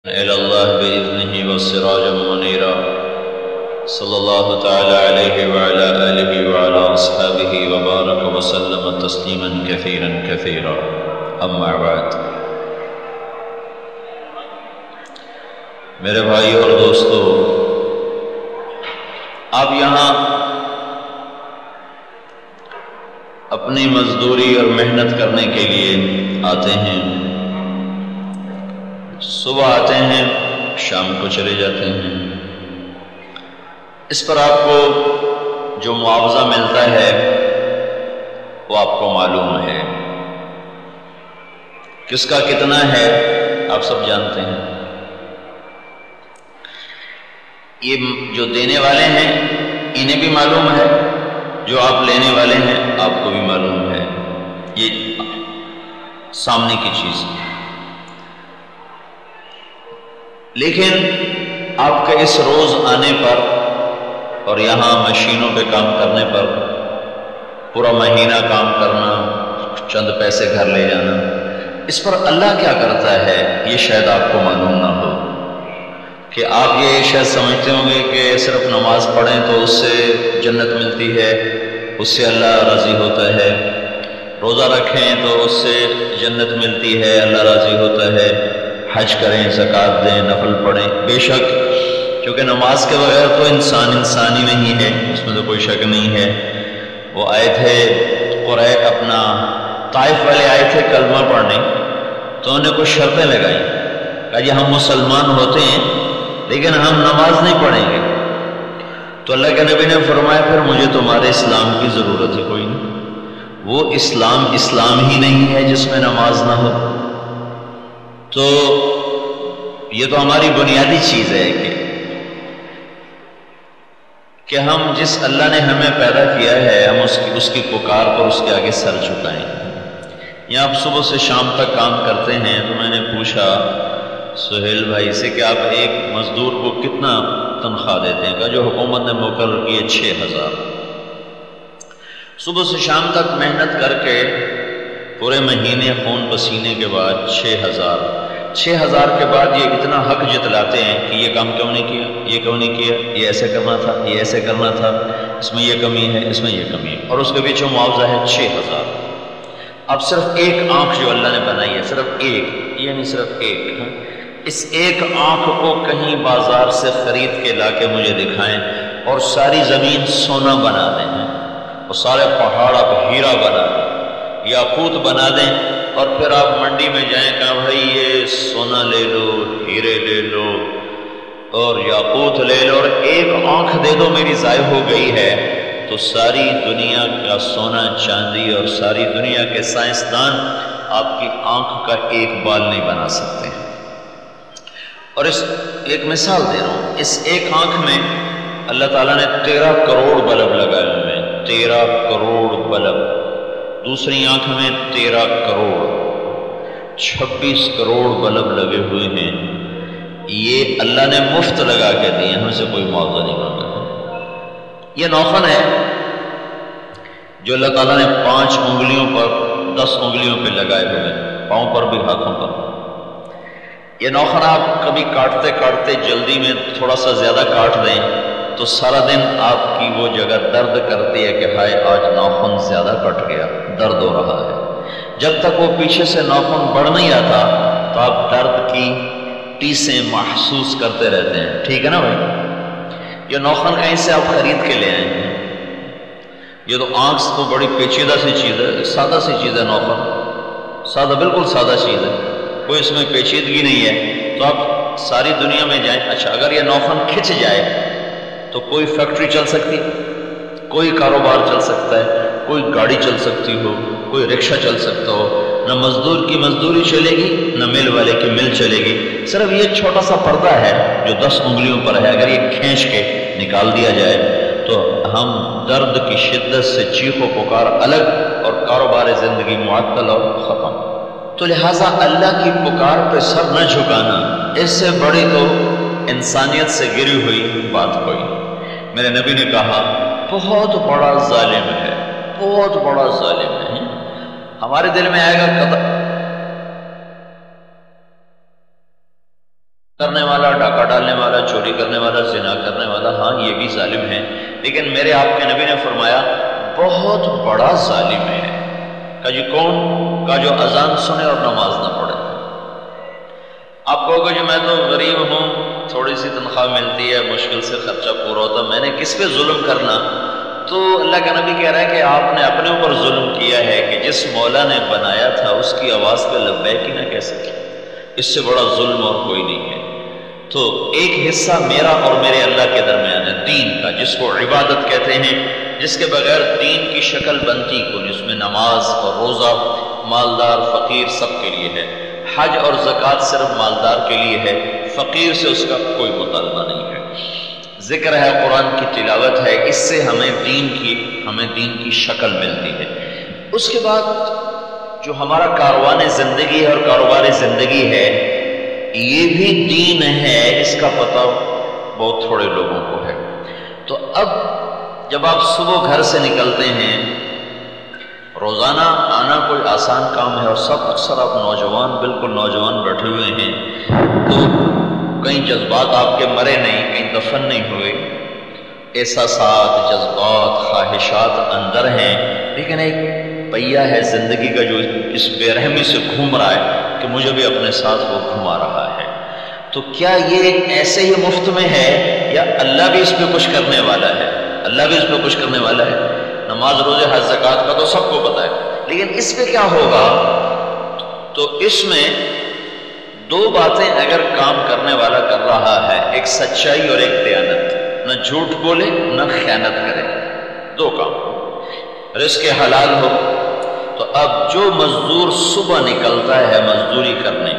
إلى الله بإذنه والسراجا منيرا صلى الله تعالى عليه وعلى آله وعلى أصحابه وبارك وسلم تسليما كثيرا كثيرا أما بعد میرے بھائی اور دوستو، آپ یہاں اپنی مزدوری اور محنت کرنے کے لیے آتے ہیں، صبح آتے ہیں، شام کو چلے جاتے ہیں۔ اس پر آپ کو جو معاوضہ ملتا ہے وہ آپ کو معلوم ہے، کس کا کتنا ہے آپ سب جانتے ہیں۔ یہ جو دینے والے ہیں انہیں بھی معلوم ہے، جو آپ لینے والے ہیں آپ کو بھی معلوم ہے، یہ سامنے کی چیز ہے۔ لیکن آپ کے اس روز آنے پر اور یہاں مشینوں پہ کام کرنے پر پورا مہینہ کام کرنا، چند پیسے گھر لے جانا، اس پر اللہ کیا کرتا ہے یہ شاید آپ کو معلوم نہ ہو۔ کہ آپ یہ شاید سمجھتے ہوں گے کہ صرف نماز پڑھیں تو اس سے جنت ملتی ہے، اس سے اللہ راضی ہوتا ہے، روزہ رکھیں تو اس سے جنت ملتی ہے، اللہ راضی ہوتا ہے، حج کریں، زکوٰۃ دیں، نفل پڑھیں۔ بے شک کیونکہ نماز کے بغیر تو انسان ہی نہیں ہے، اس میں تو کوئی شک نہیں ہے۔ وہ آئے تھے اپنا طائف والے آئے تھے کلمہ پڑھنے، تو انہوں نے کچھ شرطیں لگائیں، کہا جی ہم مسلمان ہوتے ہیں لیکن ہم نماز نہیں پڑھیں گے۔ تو اللہ کے نبی نے فرمایا پھر مجھے تمہارے اسلام کی ضرورت ہی کوئی نہیں۔ وہ اسلام ہی نہیں ہے جس میں نماز نہ ہو۔ تو یہ تو ہماری بنیادی چیز ہے کہ ہم جس اللہ نے ہمیں پیدا کیا ہے ہم اس کی پکار پر اس کے آگے سر جھکائیں۔ یہاں آپ صبح سے شام تک کام کرتے ہیں، تو میں نے پوچھا سہیل بھائی سے کہ آپ ایک مزدور کو کتنا تنخواہ دیتے ہیں؟ کہا جو حکومت نے مقرر کی ہے 6000۔ صبح سے شام تک محنت کر کے پورے مہینے خون پسینے کے بعد 6000 کے بعد یہ اتنا حق جتلاتے ہیں کہ یہ کام کیوں نہیں کیا، یہ کیوں نہیں کیا، یہ ایسے کرنا تھا، یہ ایسے کرنا تھا، اس میں یہ کمی ہے، اس میں یہ کمی ہے، اور اس کے پیچھے معاوضہ ہے 6000۔ اب صرف ایک آنکھ جو اللہ نے بنائی ہے، صرف ایک، یہ نہیں صرف ایک، اس ایک آنکھ کو کہیں بازار سے خرید کے لا کے مجھے دکھائیں اور ساری زمین سونا بنا دیں، اور سارے پہاڑ اب ہیرا بنا دیں، یاقوت بنا دیں، اور پھر آپ منڈی میں جائیں کہ بھائی یہ سونا لے لو، ہیرے لے لو اور یاقوت لے لو، اور ایک آنکھ دے دو میری ضائع ہو گئی ہے، تو ساری دنیا کا سونا چاندی اور ساری دنیا کے سائنسدان آپ کی آنکھ کا ایک بال نہیں بنا سکتے ہیں۔ اور اس ایک مثال دے رہا ہوں، اس ایک آنکھ میں اللہ تعالیٰ نے 13 کروڑ بلب لگائے ہوئے ہیں، 13 کروڑ بلب، دوسری آنکھ میں 13 کروڑ، 26 کروڑ بلب لگے ہوئے ہیں۔ یہ اللہ نے مفت لگا کے دیے، ہم سے کوئی معاوضہ نہیں مانگا۔ یہ نوخن ہے جو اللہ تعالیٰ نے 5 انگلیوں پر 10 انگلیوں پہ لگائے ہوئے ہیں، پاؤں پر بھی ہاتھوں پر۔ یہ نوخن آپ کبھی کاٹتے کاٹتے جلدی میں تھوڑا سا زیادہ کاٹ دیں تو سارا دن آپ کی وہ جگہ درد کرتی ہے کہ ہائے آج ناخن زیادہ کٹ گیا، درد ہو رہا ہے۔ جب تک وہ پیچھے سے ناخن بڑھ نہیں آتا تو آپ درد کی ٹیسیں محسوس کرتے رہتے ہیں، ٹھیک ہے نا بھائی؟ یہ ناخن کہیں سے آپ خرید کے لے آئیں گے، یہ تو آنکھ تو بڑی پیچیدہ سی چیز ہے، سادہ سی چیز ہے ناخن، سادہ، بالکل سادہ چیز ہے، کوئی اس میں پیچیدگی نہیں ہے۔ تو آپ ساری دنیا میں جائیں، اچھا اگر یہ ناخن کھچ جائے تو کوئی فیکٹری چل سکتی، کوئی کاروبار چل سکتا ہے، کوئی گاڑی چل سکتی ہو، کوئی رکشہ چل سکتا ہو، نہ مزدور کی مزدوری چلے گی نہ مل والے کی مل چلے گی۔ صرف یہ چھوٹا سا پردہ ہے جو 10 انگلیوں پر ہے، اگر یہ کھینچ کے نکال دیا جائے تو ہم درد کی شدت سے چیخ و پکار الگ اور کاروبار زندگی معطل اور ختم۔ تو لہٰذا اللہ کی پکار پہ سر نہ جھکانا، اس سے بڑی تو انسانیت سے گری ہوئی بات کوئی۔ میرے نبی نے کہا بہت بڑا ظالم ہے، بہت بڑا ظالم ہے۔ ہمارے دل میں آئے گا کرنے والا، ڈاکہ ڈالنے والا، چوری کرنے والا، زنا کرنے والا، ہاں یہ بھی ظالم ہے، لیکن میرے آپ کے نبی نے فرمایا بہت بڑا ظالم ہے۔ کہا جی کون؟ کہا جو اذان سنے اور نماز نہ پڑھے۔ آپ کہو گے جو میں تو غریب ہوں، تھوڑی سی تنخواہ ملتی ہے، مشکل سے خرچہ پورا ہوتا، میں نے کس پہ ظلم کرنا؟ تو اللہ کا نبی کہہ رہا ہے کہ آپ نے اپنے اوپر ظلم کیا ہے کہ جس مولا نے بنایا تھا اس کی آواز پہ لبیک ہی نہ کہہ سکے۔ اس سے بڑا ظلم اور کوئی نہیں ہے۔ تو ایک حصہ میرا اور میرے اللہ کے درمیان ہے دین کا، جس کو عبادت کہتے ہیں، جس کے بغیر دین کی شکل بنتی کو، جس میں نماز اور روزہ مالدار فقیر سب کے لیے ہے، حج اور زکوٰۃ صرف مالدار کے لیے ہے، فقیر سے اس کا کوئی مطالبہ نہیں ہے، ذکر ہے، قرآن کی تلاوت ہے، اس سے ہمیں دین کی شکل ملتی ہے۔ اس کے بعد جو ہمارا کاروان زندگی ہے اور کاروبار زندگی ہے، یہ بھی دین ہے، اس کا پتہ بہت تھوڑے لوگوں کو ہے۔ تو اب جب آپ صبح گھر سے نکلتے ہیں، روزانہ آنا کوئی آسان کام ہے، اور سب اکثر آپ نوجوان، بالکل نوجوان بیٹھے ہوئے ہیں، تو کئی جذبات آپ کے مرے نہیں، کہیں دفن نہیں ہوئے، احساسات، جذبات، خواہشات اندر ہیں، لیکن ایک پہیا ہے زندگی کا جو اس بے رحمی سے گھوم رہا ہے کہ مجھے بھی اپنے ساتھ وہ گھما رہا ہے۔ تو کیا یہ ایسے ہی مفت میں ہے، یا اللہ بھی اس پہ کچھ کرنے والا ہے؟ اللہ بھی اس پہ کچھ کرنے والا ہے۔ نماز، روزے، حج، زکوٰۃ کا تو سب کو پتہ ہے، لیکن اس پہ کیا ہوگا؟ تو اس میں دو باتیں اگر کام کرنے والا کر رہا ہے، ایک سچائی اور ایک دیانت، نہ جھوٹ بولے نہ خیانت کرے، دو کام، رزق حلال ہو۔ تو اب جو مزدور صبح نکلتا ہے مزدوری کرنے،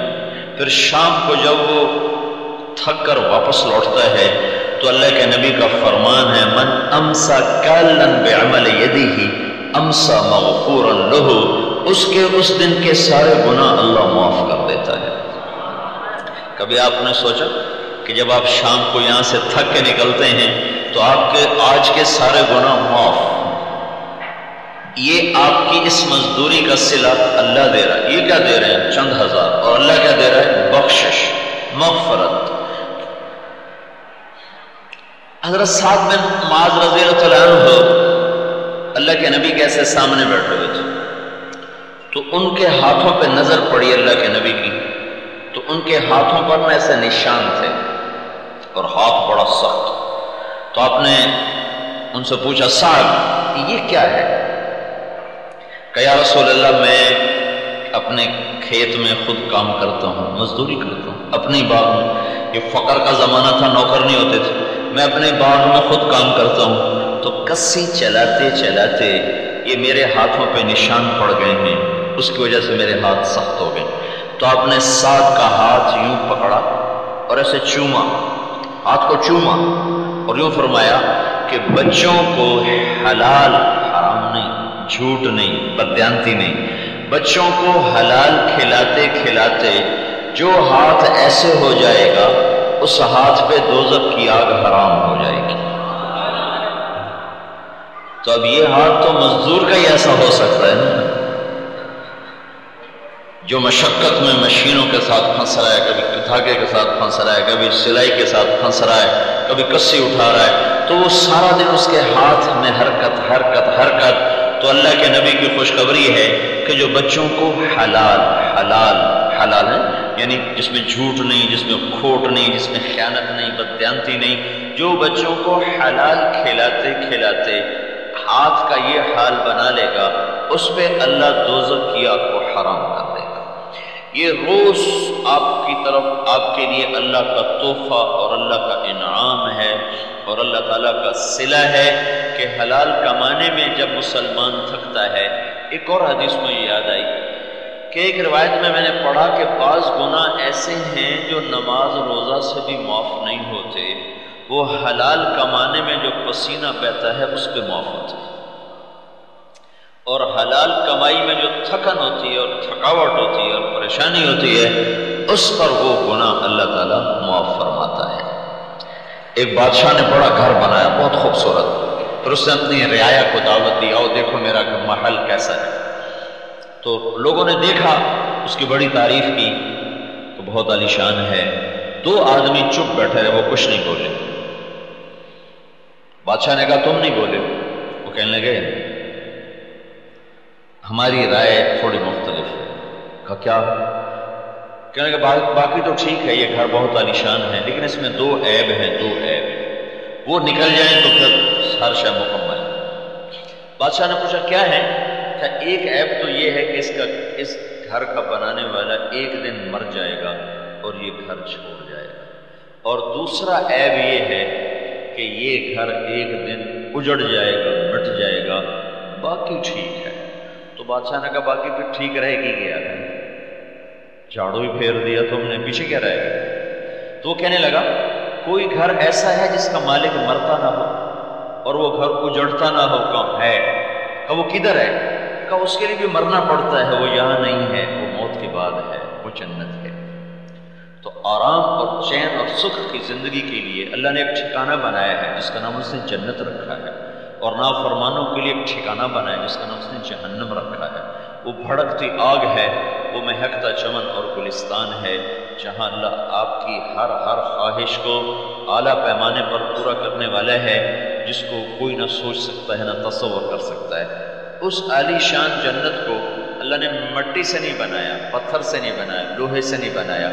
پھر شام کو جب وہ تھک کر واپس لوٹتا ہے، تو اللہ کے نبی کا فرمان ہے، من امسا کالا بعمل یدہ امسا مغفورا لہ، اس کے اس دن کے سارے گناہ اللہ معاف کر دیتا ہے۔ کبھی آپ نے سوچا کہ جب آپ شام کو یہاں سے تھک کے نکلتے ہیں تو آپ کے آج کے سارے گناہ معاف، یہ آپ کی اس مزدوری کا صلہ اللہ دے رہا ہے۔ یہ کیا دے رہے ہیں؟ چند ہزار، اور اللہ کیا دے رہا ہے؟ بخشش، مغفرت۔ حضرت سعد بن معاذ رضی اللہ عنہ اللہ کے نبی کے ایسے سامنے بیٹھے ہوئے تھے، تو ان کے ہاتھوں پہ نظر پڑی اللہ کے نبی کی، تو ان کے ہاتھوں پر ایسے نشان تھے اور ہاتھ بڑا سخت۔ تو آپ نے ان سے پوچھا، سعد یہ کیا ہے؟ کہ یا رسول اللہ، میں اپنے کھیت میں خود کام کرتا ہوں، مزدوری کرتا ہوں، اپنی باغ میں، یہ فقر کا زمانہ تھا، نوکر نہیں ہوتے تھے، میں اپنے باغ میں خود کام کرتا ہوں، تو کسی چلاتے چلاتے یہ میرے ہاتھوں پہ نشان پڑ گئے ہیں، اس کی وجہ سے میرے ہاتھ سخت ہو گئے۔ تو آپ نے سعد کا ہاتھ یوں پکڑا اور ایسے چوما، ہاتھ کو چوما، اور یوں فرمایا کہ بچوں کو حلال حرام نہیں، جھوٹ نہیں، بددیانتی نہیں، بچوں کو حلال کھلاتے کھلاتے جو ہاتھ ایسے ہو جائے گا، اس ہاتھ پہ دوزخ کی آگ حرام ہو جائے گی۔ تو اب یہ ہاتھ تو مزدور کا ہی ایسا ہو سکتا ہے نا، جو مشقت میں مشینوں کے ساتھ پھنس رہا ہے، کبھی دھاگے کے ساتھ پھنس رہا ہے، کبھی سلائی کے ساتھ پھنس رہا ہے، کبھی کسی اٹھا رہا ہے، تو وہ سارا دن اس کے ہاتھ میں حرکت حرکت حرکت۔ تو اللہ کے نبی کی خوشخبری ہے کہ جو بچوں کو حلال حلال حلال ہے، یعنی جس میں جھوٹ نہیں، جس میں کھوٹ نہیں، جس میں خیانت نہیں، بددیانتی نہیں، جو بچوں کو حلال کھلاتے کھلاتے ہاتھ کا یہ حال بنا لے گا، اس پہ اللہ دوزخ کی آگ کو حرام کر دے گا۔ یہ روز آپ کی طرف، آپ کے لیے اللہ کا تحفہ اور اللہ کا انعام ہے، اور اللہ تعالیٰ کا صلہ ہے کہ حلال کمانے میں جب مسلمان تھکتا ہے۔ ایک اور حدیث میں یاد آئی کہ ایک روایت میں نے پڑھا کہ بعض گناہ ایسے ہیں جو نماز روزہ سے بھی معاف نہیں ہوتے، وہ حلال کمانے میں جو پسینہ بہتا ہے اس پہ معاف ہوتے ہیں، اور حلال کمائی میں جو تھکن ہوتی ہے اور تھکاوٹ ہوتی ہے اور پریشانی ہوتی ہے، اس پر وہ گناہ اللہ تعالیٰ معاف فرماتا ہے۔ ایک بادشاہ نے بڑا گھر بنایا، بہت خوبصورت، پھر اس نے اپنی رعایا کو دعوت دی، آؤ دیکھو میرا محل کیسا ہے۔ تو لوگوں نے دیکھا، اس کی بڑی تعریف کی، تو بہت عالیشان ہے، دو آدمی چپ بیٹھے رہے، وہ کچھ نہیں بولے۔ بادشاہ نے کہا تم نہیں بولے؟ وہ کہنے لگے ہماری رائے تھوڑی مختلف ہے۔ کہا کیا؟ کہنے لگے باقی تو ٹھیک ہے، یہ گھر بہت عالیشان ہے، لیکن اس میں دو عیب ہیں، دو عیب، وہ نکل جائیں تو پھر ہر شے مکمل ہے۔ بادشاہ نے پوچھا کیا ہے؟ کہ ایک عیب تو یہ ہے کہ اس گھر کا بنانے والا ایک دن مر جائے گا اور یہ گھر چھوڑ جائے گا، اور دوسرا عیب یہ ہے کہ یہ گھر ایک دن اجڑ جائے گا، مٹ جائے گا، باقی ٹھیک ہے۔ تو بادشاہ نے کہا باقی پھر ٹھیک رہے گی کیا؟ جھاڑو ہی پھیر دیا تم نے، پیچھے کیا رہے گا؟ تو وہ کہنے لگا کوئی گھر ایسا ہے جس کا مالک مرتا نہ ہو اور وہ گھر اجڑتا نہ ہو، کہاں ہے؟ کہ وہ کدھر ہے؟ کہ اس کے لیے بھی مرنا پڑتا ہے، وہ یہاں نہیں ہے، وہ موت کے بعد ہے، وہ جنت ہے۔ تو آرام اور چین اور سکھ کی زندگی کے لیے اللہ نے ایک ٹھکانہ بنایا ہے جس کا نام اس نے جنت رکھا ہے، اور نافرمانوں کے لیے ایک ٹھکانہ بنایا ہے جس کا نام اس نے جہنم رکھا ہے۔ وہ بھڑکتی آگ ہے، وہ مہکتا چمن اور گلستان ہے، جہاں اللہ آپ کی ہر خواہش کو اعلیٰ پیمانے پر پورا کرنے والا ہے، جس کو کوئی نہ سوچ سکتا ہے، نہ تصور کر سکتا ہے۔ اس عالی شان جنت کو اللہ نے مٹی سے نہیں بنایا، پتھر سے نہیں بنایا، لوہے سے نہیں بنایا۔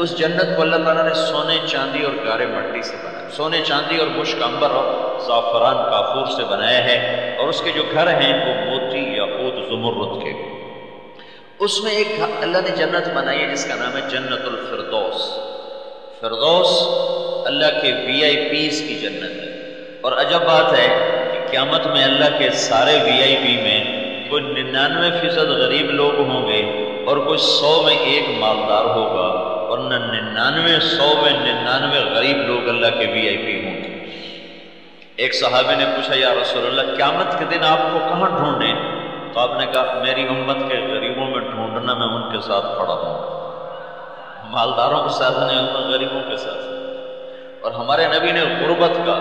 اس جنت کو اللہ تعالیٰ نے سونے چاندی اور گارے مٹی سے بنایا، سونے چاندی اور مشک عنبر اور زعفران کافور سے بنایا ہے، اور اس کے جو گھر ہیں وہ موتی یاقوت زمرد کے۔ اس میں ایک اللہ نے جنت بنائی ہے جس کا نام ہے جنت الفردوس۔ فردوس اللہ کے VIPs کی جنت ہے، اور عجب بات ہے کہ قیامت میں اللہ کے سارے VIP میں کوئی 99% غریب لوگ ہوں گے اور کوئی 100 میں ایک مالدار ہوگا، اور 99 میں 99 غریب لوگ اللہ کے VIP ہوں گے۔ ایک صحابی نے پوچھا یا رسول اللہ قیامت کے دن آپ کو کہاں ڈھونڈیں؟ تو آپ نے کہا میری امت کے غریبوں میں ڈھونڈنا، میں ان کے ساتھ کھڑا ہوں، مالداروں کے ساتھ نہیں ہوگا، غریبوں کے ساتھ۔ اور ہمارے نبی نے غربت کا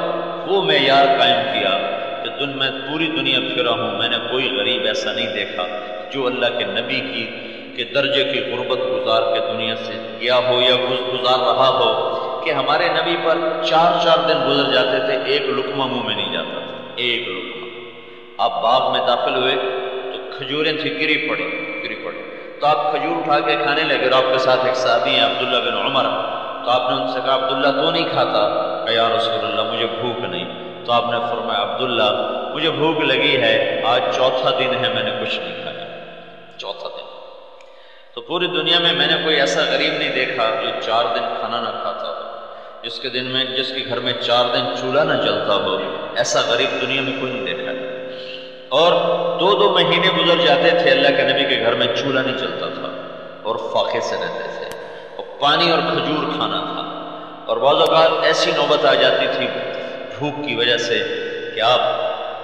وہ معیار قائم کیا کہ میں پوری دنیا پھرا ہوں، میں نے کوئی غریب ایسا نہیں دیکھا جو اللہ کے نبی کے درجے کی غربت گزار کے دنیا سے گیا ہو یا گزار رہا ہو، کہ ہمارے نبی پر 4 دن گزر جاتے تھے، ایک لقمہ منہ میں نہیں جاتا تھا، ایک لقمہ۔ آپ باغ میں داخل ہوئے تو کھجوریں تھی، گری پڑی، تو آپ کھجور اٹھا کے کھانے لگے، اور آپ کے ساتھ ایک صحابی ہیں عبداللہ بن عمر، تو آپ نے ان سے کہا عبداللہ تو نہیں کھاتا؟ کہ یا رسول اللہ مجھے بھوک نہیں۔ تو آپ نے فرمایا عبداللہ مجھے بھوک لگی ہے، آج 4تھا دن ہے میں نے کچھ نہیں کھایا، 4تھا دن۔ تو پوری دنیا میں نے کوئی ایسا غریب نہیں دیکھا جو 4 دن کھانا نہ کھاتا ہو، جس کے گھر میں 4 دن چولہا نہ جلتا ہو، ایسا غریب دنیا میں کوئی نہیں دیکھا۔ اور 2 مہینے گزر جاتے تھے اللہ کے نبی کے گھر میں چولہا نہیں چلتا تھا، اور فاقے سے رہتے تھے، اور پانی اور کھجور کھانا تھا۔ اور بعض اوقات ایسی نوبت آ جاتی تھی بھوک کی وجہ سے کہ آپ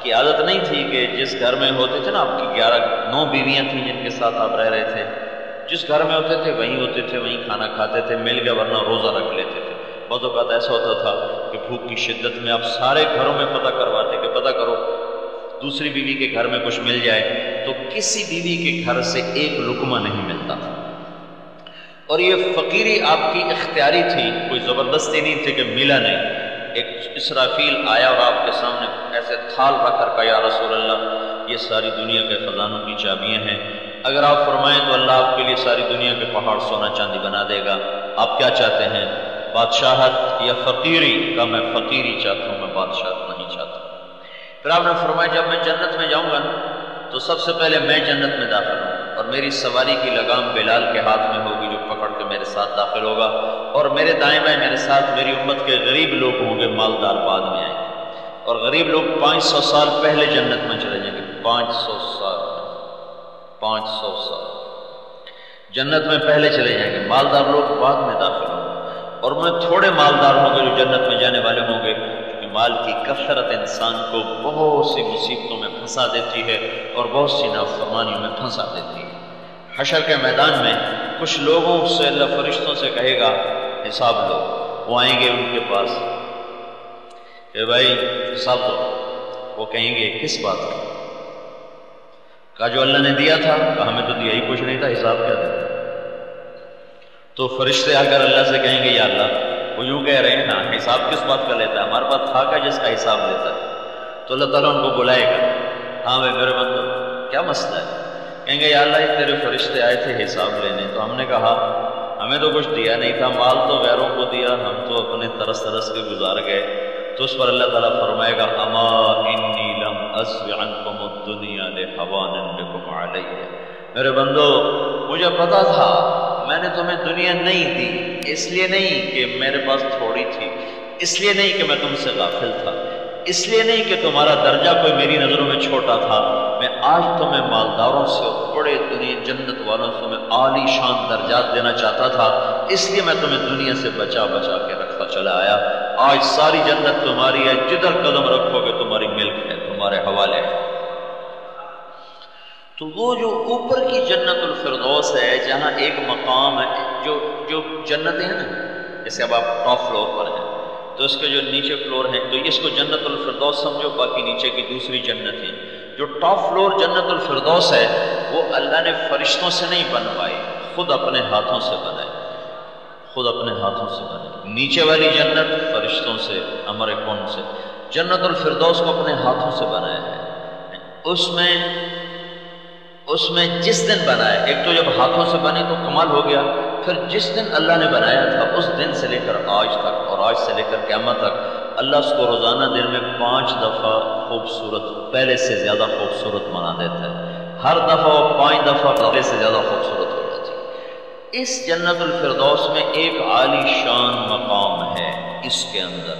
کی عادت نہیں تھی کہ جس گھر میں ہوتے تھے نا، آپ کی 9 بیویاں تھیں جن کے ساتھ آپ رہ رہے تھے، جس گھر میں ہوتے تھے وہیں کھانا کھاتے تھے، مل گیا ورنہ روزہ رکھ لیتے تھے۔ بعض اوقات ایسا ہوتا تھا کہ بھوک کی شدت میں آپ سارے گھروں میں پتہ کرواتے کہ پتہ کرو دوسری بیوی کے گھر میں کچھ مل جائے، تو کسی بیوی کے گھر سے ایک لقمہ نہیں ملتا تھا۔ اور یہ فقیری آپ کی اختیاری تھی، کوئی زبردستی نہیں تھی کہ ملا نہیں۔ ایک اسرافیل آیا اور آپ کے سامنے ایسے تھال رکھ کر کہا یا رسول اللہ یہ ساری دنیا کے خزانوں کی چابیاں ہیں، اگر آپ فرمائیں تو اللہ آپ کے لیے ساری دنیا کے پہاڑ سونا چاندی بنا دے گا، آپ کیا چاہتے ہیں، بادشاہت یا فقیری؟ کہا میں فقیری چاہتا ہوں، میں بادشاہت نہیں چاہتا۔ پھر آپ نے فرمایا جب میں جنت میں جاؤں گا تو سب سے پہلے میں جنت میں داخل ہوں، اور میری سواری کی لگام بلال کے ہاتھ میں ہوگی جو پکڑ کے میرے ساتھ داخل ہوگا، اور میرے دائیں بائیں میرے ساتھ میری امت کے غریب لوگ ہوں گے، مالدار بعد میں آئیں گے، اور غریب لوگ 500 سال پہلے جنت میں چلے جائیں گے، 500 سال جنت میں پہلے چلے جائیں گے، مالدار لوگ بعد میں داخل ہوں گے، اور میں تھوڑے مالدار ہوں گے جو جنت میں جانے والے ہوں گے، کیونکہ مال کی کثرت انسان کو بہت سی مصیبتوں میں پھنسا دیتی ہے اور بہت سی نافرمانیوں میں پھنسا دیتی ہے۔ حشر کے میدان میں کچھ لوگوں سے اللہ فرشتوں سے کہے گا حساب لو، وہ آئیں گے ان کے پاس کہ بھائی حساب دو، وہ کہیں گے کس بات کا؟ کہا جو اللہ نے دیا تھا، کہا ہمیں تو دیا ہی کچھ نہیں تھا، حساب کیا دیا؟ تو فرشتے آ کر اللہ سے کہیں گے یا اللہ وہ یوں کہہ رہے ہیں نا حساب کس بات کا لیتا ہے، ہمارے پاس تھا کا جس کا حساب لیتا ہے. تو اللہ تعالیٰ ان کو بلائے گا، ہاں بھائی میرے بندو کیا مسئلہ ہے؟ کہیں گے یا اللہ یہ تیرے فرشتے آئے تھے حساب لینے، تو ہم نے کہا ہمیں تو کچھ دیا نہیں تھا، مال تو غیروں کو دیا، ہم تو اپنے ترس ترس کے گزار گئے. تو اس پر اللہ تعالیٰ فرمائے گا اما انی لم اسو عنکم الدنیا لحوان بکم علیہ. میرے بندو مجھے پتا تھا، میں نے تمہیں دنیا نہیں دی، اس لیے نہیں کہ میرے پاس تھوڑی تھی، اس لیے نہیں کہ میں تم سے غافل تھا، اس لیے نہیں کہ تمہارا درجہ کوئی میری نظروں میں چھوٹا تھا. میں آج تمہیں مالداروں سے بڑے دنیا جنت والوں سے میں عالی شان درجات دینا چاہتا تھا، اس لیے میں تمہیں دنیا سے بچا بچا کے رکھتا چلا آیا. آج ساری جنت تمہاری ہے، جدھر قدم رکھو گے تمہاری ملک ہے، تمہارے حوالے ہے. تو وہ جو اوپر کی جنت الفردوس ہے جہاں ایک مقام ہے، جو جنتیں ہیں نا، جیسے اب آپ ٹاپ فلور پر ہیں تو اس کے جو نیچے فلور ہیں تو اس کو جنت الفردوس سمجھو، باقی نیچے کی دوسری جنتیں. جو ٹاپ فلور جنت الفردوس ہے وہ اللہ نے فرشتوں سے نہیں بنوائی، خود اپنے ہاتھوں سے بنائی، خود اپنے ہاتھوں سے بنائی. نیچے والی جنت فرشتوں سے، امر کون سے. جنت الفردوس کو اپنے ہاتھوں سے بنایا ہے. اس میں جس دن بنایا، ایک تو جب ہاتھوں سے بنی تو کمال ہو گیا، پھر جس دن اللہ نے بنایا تھا اس دن سے لے کر آج تک اور آج سے لے کر قیامت تک اللہ اس کو روزانہ دن میں 5 دفعہ خوبصورت، پہلے سے زیادہ خوبصورت بنا دیتا ہے. ہر دفعہ وہ 5 دفعہ پہلے سے زیادہ خوبصورت ہو جاتی ہے. اس جنت الفردوس میں ایک عالی شان مقام ہے اس کے اندر.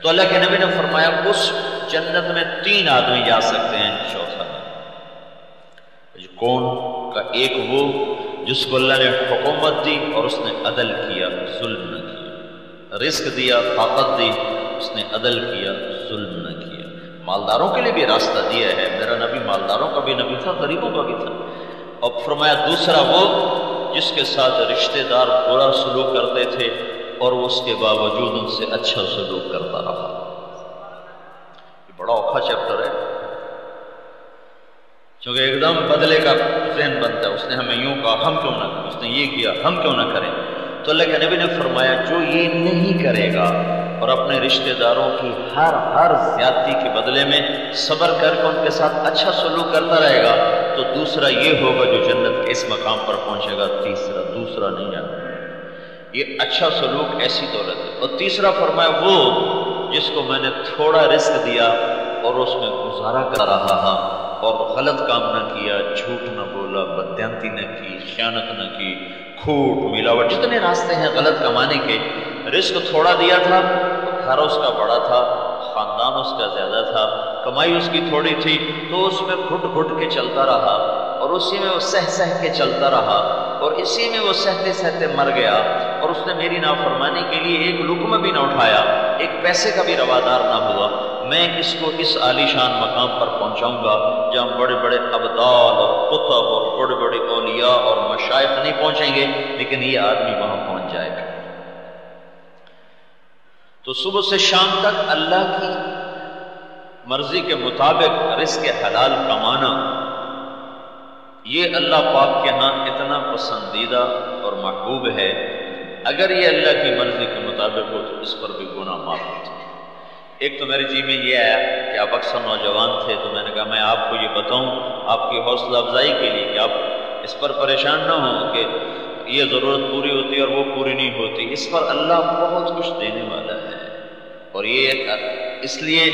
تو اللہ کے نبی نے فرمایا اس جنت میں 3 آدمی جا سکتے ہیں. چوتھا کون کا؟ ایک وہ جس کو اللہ نے حکومت دی اور اس نے عدل کیا، ظلم نہ کیا. رزق دیا، طاقت دی، اس نے عدل کیا، ظلم نہ کیا. مالداروں کے لیے بھی راستہ دیا ہے، میرا نبی مالداروں کا بھی نبی تھا، غریبوں کا بھی تھا. اور فرمایا دوسرا وہ جس کے ساتھ رشتہ دار برا سلوک کرتے تھے اور وہ اس کے باوجود ان سے اچھا سلوک کرتا رہا. یہ بڑا اوکھا چیپٹر ہے کیونکہ ایک دم بدلے کا ذہن بنتا ہے. اس نے ہمیں یوں کہا، ہم کیوں نہ کریں، اس نے یہ کیا، ہم کیوں نہ کریں. تو اللہ کے نبی نے فرمایا جو یہ نہیں کرے گا اور اپنے رشتہ داروں کی ہر زیادتی کے بدلے میں صبر کر کے ان کے ساتھ اچھا سلوک کرتا رہے گا تو دوسرا یہ ہوگا جو جنت کے اس مقام پر پہنچے گا. دوسرا نہیں جانا. یہ اچھا سلوک ایسی دولت ہے. اور تیسرا فرمایا وہ جس کو میں نے تھوڑا رزق دیا اور اس میں گزارا کر رہا اور غلط کام نہ کیا، جھوٹ نہ بولا، بددیانتی نہ کی، خیانت نہ کی، کھوٹ ملاوٹ، جتنے راستے ہیں غلط کمانے کے. رزق تھوڑا دیا تھا، گھر اس کا بڑا تھا، خاندان اس کا زیادہ تھا، کمائی اس کی تھوڑی تھی تو اس میں گھٹ گھٹ کے چلتا رہا اور اسی میں وہ سہ کے چلتا رہا اور اسی میں وہ سہتے سہتے مر گیا. اور اس نے میری نافرمانی کے لیے ایک لقمہ بھی نہ اٹھایا، ایک پیسے کا بھی روادار نہ ہوا. میں اس کو اس عالی شان مقام پر پہنچاؤں گا جہاں بڑے بڑے ابدال اور قطب اور بڑے بڑے اولیاء اور مشائخ نہیں پہنچیں گے، لیکن یہ آدمی وہاں پہنچ جائے گا. تو صبح سے شام تک اللہ کی مرضی کے مطابق رزق حلال کمانا، یہ اللہ پاک کے ہاں اتنا پسندیدہ اور محبوب ہے. اگر یہ اللہ کی مرضی کے مطابق ہو تو اس پر بھی گناہ معاف ہوتے ہیں. ایک تو میرے جی میں یہ آیا کہ آپ اکثر نوجوان تھے تو میں نے کہا میں آپ کو یہ بتاؤں آپ کی حوصلہ افزائی کے لیے کہ آپ اس پر پریشان نہ ہوں کہ یہ ضرورت پوری ہوتی ہے اور وہ پوری نہیں ہوتی. اس پر اللہ بہت کچھ دینے والا ہے. اور یہ اس لیے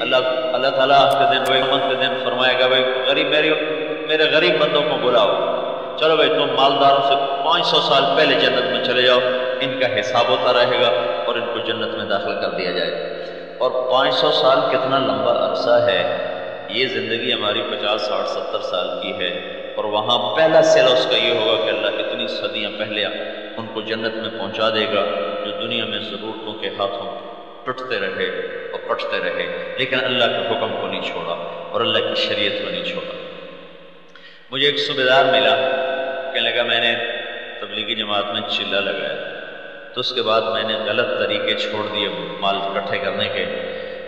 اللہ تعالیٰ کے دن قیامت کے دن فرمائے گا بھائی میرے غریب بندوں کو بلاؤ، چلو بھائی تم مالداروں سے 500 سال پہلے جنت میں چلے جاؤ، ان کا حساب ہوتا رہے گا اور ان کو جنت میں داخل کر دیا جائے. اور 500 سال کتنا لمبا عرصہ ہے. یہ زندگی ہماری 50 60 70 سال کی ہے اور وہاں پہلا صلہ اس کا یہ ہوگا کہ اللہ اتنی صدیاں پہلے ان کو جنت میں پہنچا دے گا جو دنیا میں ضرورتوں کے ہاتھوں ٹوٹتے رہے اور پٹتے رہے لیکن اللہ کے حکم کو نہیں چھوڑا اور اللہ کی شریعت کو نہیں چھوڑا. مجھے ایک صوبے دار ملا، کہنے لگا میں نے تبلیغی جماعت میں چلہ لگایا تو اس کے بعد میں نے غلط طریقے چھوڑ دیے مال اکٹھے کرنے کے.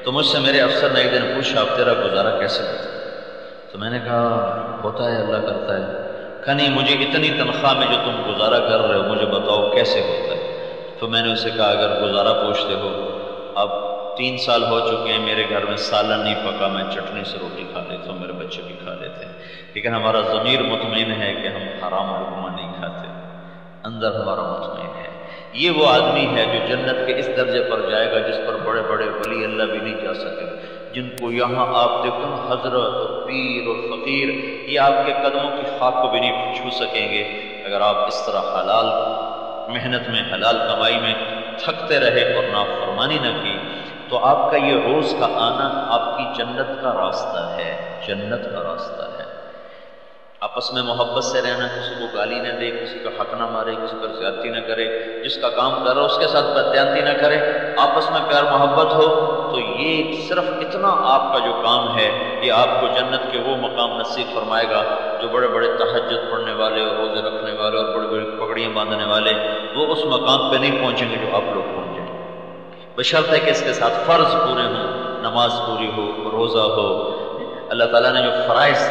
تو مجھ سے میرے افسر نے ایک دن پوچھا اب تیرا گزارا کیسے ہوتا؟ تو میں نے کہا ہوتا ہے، اللہ کرتا ہے. کہ نہیں مجھے اتنی تنخواہ میں جو تم گزارا کر رہے ہو مجھے بتاؤ کیسے ہوتا ہے؟ تو میں نے اسے کہا اگر گزارا پوچھتے ہو، اب 3 سال ہو چکے ہیں میرے گھر میں سالن نہیں پکا، میں چٹنی سے روٹی کھا لیتا ہوں، میرے بچے بھی کھا لیتے ہیں، لیکن ہمارا ضمیر مطمئن ہے کہ ہم حرام لقمہ نہیں کھاتے، اندر ہمارا مطمئن ہے۔ یہ وہ آدمی ہے جو جنت کے اس درجے پر جائے گا جس پر بڑے بڑے ولی اللہ بھی نہیں جا سکے، جن کو یہاں آپ دیکھو حضرت اور پیر اور فقیر یہ آپ کے قدموں کی خاک کو بھی نہیں چھو سکیں گے اگر آپ اس طرح حلال محنت میں، حلال کمائی میں تھکتے رہے اور نافرمانی نہ کی، تو آپ کا یہ روز کا آنا آپ کی جنت کا راستہ ہے، جنت کا راستہ ہے۔ آپس میں محبت سے رہنا، کسی کو گالی نہ دے، کسی کا حق نہ مارے، کسی پر زیادتی نہ کرے، جس کا کام کر رہا اس کے ساتھ بددیانتی نہ کرے، آپس میں پیار محبت ہو، تو یہ صرف اتنا آپ کا جو کام ہے یہ آپ کو جنت کے وہ مقام نصیب فرمائے گا جو بڑے بڑے تہجد پڑھنے والے اور روزے رکھنے والے اور بڑی بڑی پگڑیاں باندھنے والے وہ اس مقام پہ نہیں پہنچیں گے جو آپ لوگ پہنچ جائیں، بشرط ہے کہ اس کے ساتھ فرض پورے ہوں، نماز پوری ہو، روزہ ہو، اللہ تعالیٰ نے جو فرائض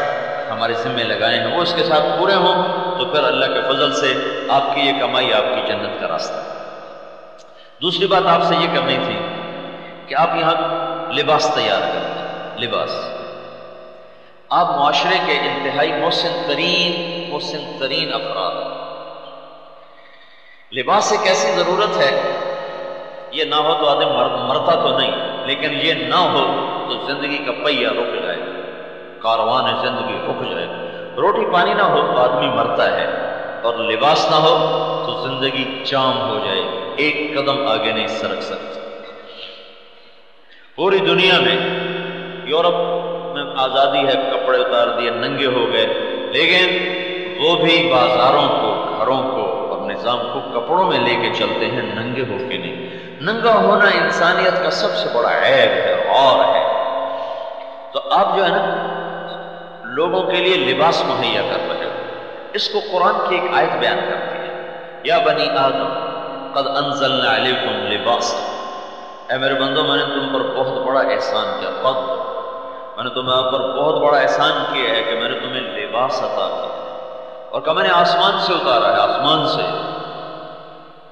ہمارے ذمے لگائے ہیں وہ اس کے ساتھ پورے ہوں، تو پھر اللہ کے فضل سے آپ کی یہ کمائی آپ کی جنت کا راستہ ہے۔ دوسری بات آپ سے یہ کرنی تھی کہ آپ یہاں لباس تیار کرتے ہیں، لباس آپ معاشرے کے انتہائی محسن ترین افراد، لباس ایک ایسی ضرورت ہے یہ نہ ہو تو آدمی مرتا تو نہیں، لیکن یہ نہ ہو تو زندگی کا پہیہ رک جائے گا، کاروان زندگی رک جائے گا۔ روٹی پانی نہ ہو تو آدمی مرتا ہے، اور لباس نہ ہو تو زندگی جام ہو جائے گی، ایک قدم آگے نہیں سرک سکتی۔ پوری دنیا میں یورپ میں آزادی ہے، کپڑے اتار دیے، ننگے ہو گئے، لیکن وہ بھی بازاروں کو، گھروں کو اور نظام کو کپڑوں میں لے کے چلتے ہیں، ننگے ہو کے نہیں۔ ننگا ہونا انسانیت کا سب سے بڑا عیب ہے اور ہے۔ تو آپ جو ہے نا لوگوں کے لیے لباس مہیا کر رہے ہو، اس کو قرآن کی ایک آیت بیان کرتی ہے، یا بنی آدم قد انزلنا علیکم لباسا، اے میرے بندو میں نے تم پر بہت بڑا احسان کیا، قد میں نے تمہیں پر بہت بڑا احسان کیا ہے کہ میں نے تمہیں لباس عطا کیا، اور کہ میں نے آسمان سے اتارا ہے، آسمان سے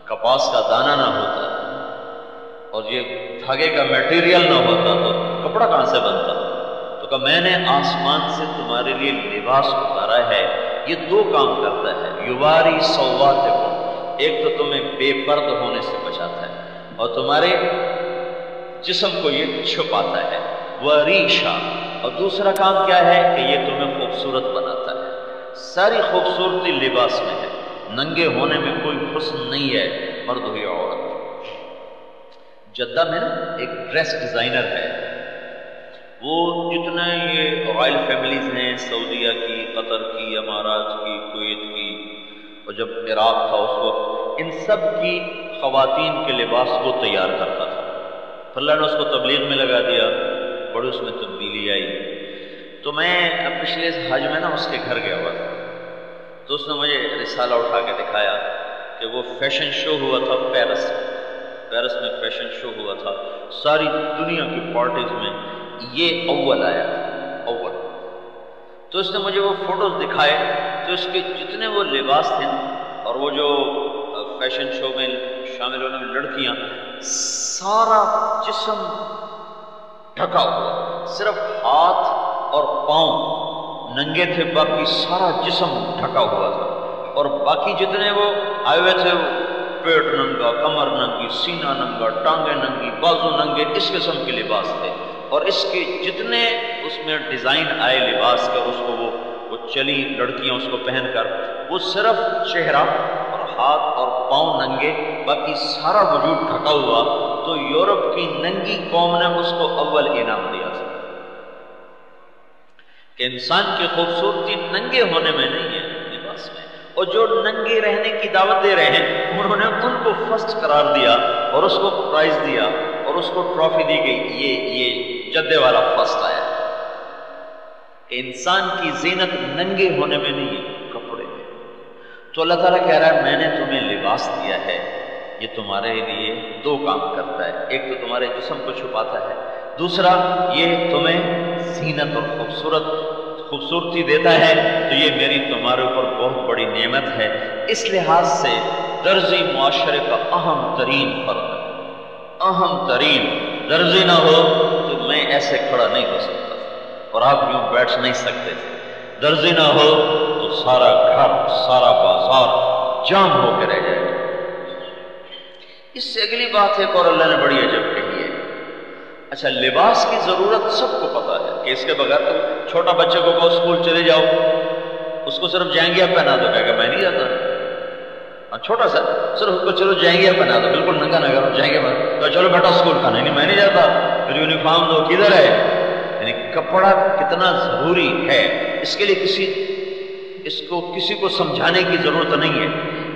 کپاس کا دانہ نہ ہوتا اور یہ دھاگے کا میٹیریل نہ ہوتا تو کپڑا کہاں سے بنتا، تو کہ میں نے آسمان سے تمہارے لیے لباس اتارا ہے، یہ دو کام کرتا ہے، یواری سواتکم، ایک تو تمہیں بے پرد ہونے سے بچاتا ہے اور تمہارے جسم کو یہ چھپاتا ہے، وریشا، اور دوسرا کام کیا ہے کہ یہ تمہیں خوبصورت بناتا ہے۔ ساری خوبصورتی لباس میں ہے، ننگے ہونے میں کوئی حسن نہیں ہے، مرد ہو یا عورت۔ جدہ میں ایک ڈریس ڈیزائنر ہے، وہ جتنے یہ رائل فیملیز ہیں، سعودیہ کی، قطر کی، امارات کی، کویت کی، اور جب عراق تھا اس وقت، ان سب کی خواتین کے لباس وہ تیار کرتا تھا۔ اللہ نے اس کو تبلیغ میں لگا دیا، بڑی اس میں تبدیلی آئی۔ تو میں پچھلے حج میں نا اس کے گھر گیا ہوا تھا، تو اس نے مجھے رسالہ اٹھا کے دکھایا کہ وہ فیشن شو ہوا تھا پیرس میں فیشن شو ہوا تھا، ساری دنیا کی پارٹیز میں یہ اول آیا تھا، اول۔ تو اس نے مجھے وہ فوٹوز دکھائے، تو اس کے جتنے وہ لباس تھے اور وہ جو فیشن شو میں شامل ہونے میں لڑکیاں، سارا جسم ڈھکا ہوا، صرف ہاتھ اور پاؤں ننگے تھے، باقی سارا جسم ڈھکا ہوا تھا، اور باقی جتنے وہ آئے ہوئے تھے پیٹ ننگا، کمر ننگی، سینہ ننگا، ٹانگیں ننگی، بازو ننگے، اس قسم کے لباس تھے۔ اور اس کے جتنے اس میں ڈیزائن آئے لباس کا، اس کو وہ چلی لڑکیاں اس کو پہن کر، وہ صرف چہرہ اور ہاتھ اور پاؤں ننگے، باقی سارا وجود ڈھکا ہوا۔ تو یورپ کی ننگی قوم نے اس کو اول انعام دیا تھا کہ انسان کی خوبصورتی ننگے ہونے میں نہیں ہے، لباس میں۔ اور جو ننگے رہنے کی دعوت دے رہے ہیں انہوں نے ان کو فرسٹ قرار دیا اور اس کو پرائز دیا اور اس کو ٹرافی دی گئی، یہ جدے والا فرسٹ آیا کہ انسان کی زینت ننگے ہونے میں نہیں ہے، کپڑے میں۔ تو اللہ تعالیٰ کہہ رہا ہے میں نے تمہیں لباس دیا ہے، یہ تمہارے لیے دو کام کرتا ہے، ایک تو تمہارے جسم کو چھپاتا ہے، دوسرا یہ تمہیں زینت اور خوبصورتی دیتا ہے تو یہ میری تمہارے اوپر بہت بڑی نعمت ہے۔ اس لحاظ سے درزی معاشرے کا اہم ترین فرد ہے، اہم ترین۔ درزی نہ ہو تو میں ایسے کھڑا نہیں ہو سکتا اور آپ یوں بیٹھ نہیں سکتے تھے۔ درزی نہ ہو تو سارا گھر، سارا بازار جام ہو کے رہ جائے گا۔ اس سے اگلی بات ہے اور اللہ نے بڑی عجب کہی ہے۔ اچھا، لباس کی ضرورت سب کو پتا ہے کہ اس کے بغیر تو چھوٹا بچے کو کہو اسکول چلے جاؤ، اس کو صرف جائنگیا پہنا دو، کہے کہ میں نہیں جاتا۔ چھوٹا سا صرف اس کو چلو جائنگیا پہنا دو، بالکل ننگا ننگا جائنگیا پہنا تو چلو بیٹا اسکول کا، نہیں میں نہیں جاتا۔ پھر یونیفارم دو، کدھر ہے؟ یعنی کپڑا کتنا ضروری ہے، اس کے لیے کسی کو سمجھانے کی ضرورت نہیں ہے،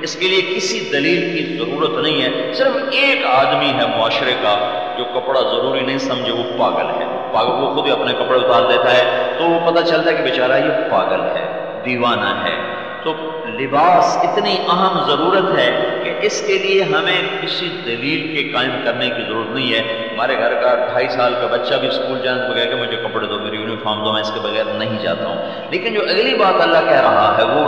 اس کے لیے کسی دلیل کی ضرورت نہیں ہے۔ صرف ایک آدمی ہے معاشرے کا جو کپڑا ضروری نہیں سمجھے، وہ پاگل ہے۔ پاگل وہ خود ہی اپنے کپڑے اتار دیتا ہے تو وہ پتہ چلتا ہے کہ بیچارہ یہ پاگل ہے، دیوانہ ہے۔ تو لباس اتنی اہم ضرورت ہے کہ اس کے لیے ہمیں کسی دلیل کے قائم کرنے کی ضرورت نہیں ہے۔ ہمارے گھر کا 2.5 سال کا بچہ بھی اسکول جانے سے بغیر کہ مجھے کپڑے دو، میری یونیفارم دو، میں اس کے بغیر نہیں جاتا ہوں۔ لیکن جو اگلی بات اللہ کہہ رہا ہے وہ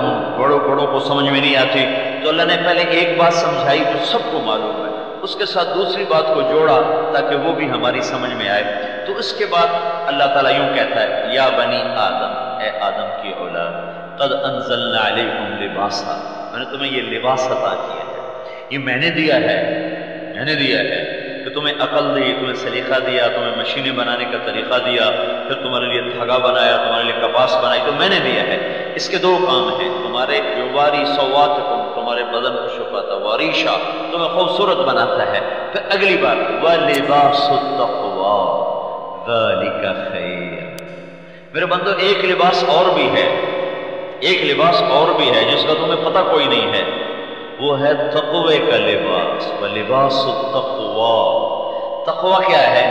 بڑوں کو سمجھ میں نہیں آتی، تو اللہ نے پہلے ایک بات سمجھائی جو سب کو معلوم ہے، اس کے ساتھ دوسری بات کو جوڑا تاکہ وہ بھی ہماری سمجھ میں آئے۔ تو اس کے بعد اللہ تعالیٰ یوں کہتا ہے، یا بنی آدم، اے آدم کی اولاد، قد انزلنا علیکم لباسا، میں نے تمہیں یہ لباس عطا کیا ہے، یہ میں نے دیا ہے کہ تمہیں عقل دی، تمہیں سلیقہ دیا، تمہیں مشینیں بنانے کا طریقہ دیا، پھر تمہارے لیے دھاگا بنایا، تمہارے لیے کپاس بنائی، تو میں نے دیا ہے۔ اس کے 2 کام ہیں، تمہارے یواری سواتکم، تمہارے بدن کو شفاتا، واریشا، تمہیں خوبصورت بناتا ہے۔ پھر اگلی بات، وَلِبَاسُ التَّقْوَىٰ ذَلِكَ خَيْرٌ، میرے بندو ایک لباس اور بھی ہے جس کا تمہیں پتہ کوئی نہیں ہے، وہ ہے تقوی کا لباس۔ وَلِبَاسُ التَّقْوَىٰ، تقوی کیا ہے؟